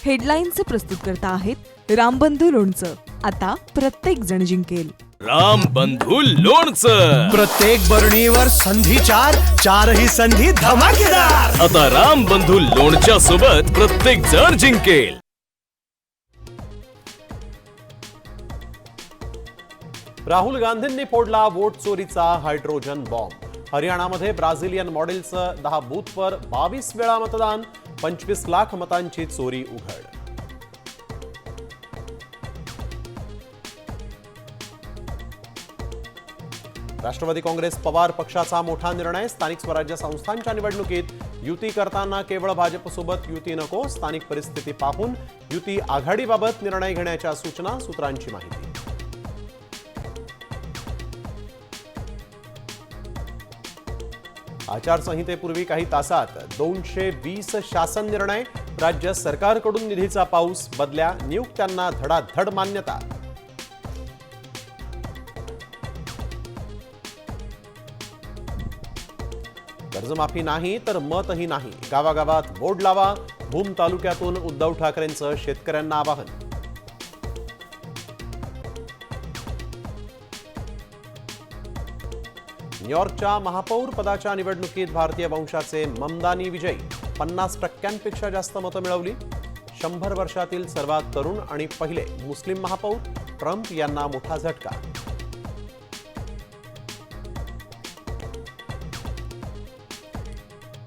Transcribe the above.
हेडलाईन्सचे प्रस्तुतकर्ता आहेत रामबंधू लोणचं. आता प्रत्येक जण जिंकेल. रामबंधू लोणचं. प्रत्येक बरणीवर संधी चार, चारही संधी धमाकेदार. आता रामबंधू लोणच्या सोबत प्रत्येक जण जिंकेल. राहुल गांधींनी फोडला वोट चोरीचा हायड्रोजन बॉम्ब. हरियाणामध्ये ब्राझिलियन मॉडेलचं 10 बूथवर 22 वेळा मतदान, 25 लाख मतांची चोरी उघड. राष्ट्रवादी काँग्रेस पवार पक्षाचा मोठा निर्णय. स्थानिक स्वराज्य संस्थांच्या निवडणुकीत युती करताना केवळ भाजपसोबत युती नको, स्थानिक परिस्थिती पाहून युती आघाडीबाबत निर्णय घेण्याच्या सूचना. सूत्रांची माहिती. आचारसंहितेपूर्वी काही तासात 220 शासन निर्णय. राज्य सरकारकडून निधीचा पाऊस. बदल्या नियुक्त्यांना धडाधड मान्यता. कर्जमाफी नाही तर मतही नाही. गावागावात बोर्ड लावा. भूम तालुक्यातून उद्धव ठाकरेंचं शेतकऱ्यांना आवाहन. न्यूयॉर्कच्या महापौर पदाच्या निवडणुकीत भारतीय वंशाचे ममदानी विजयी. 50% जास्त मतं मिळवली. 100 वर्षातील सर्वात तरुण आणि पहिले मुस्लिम महापौर. ट्रम्प यांना मोठा झटका.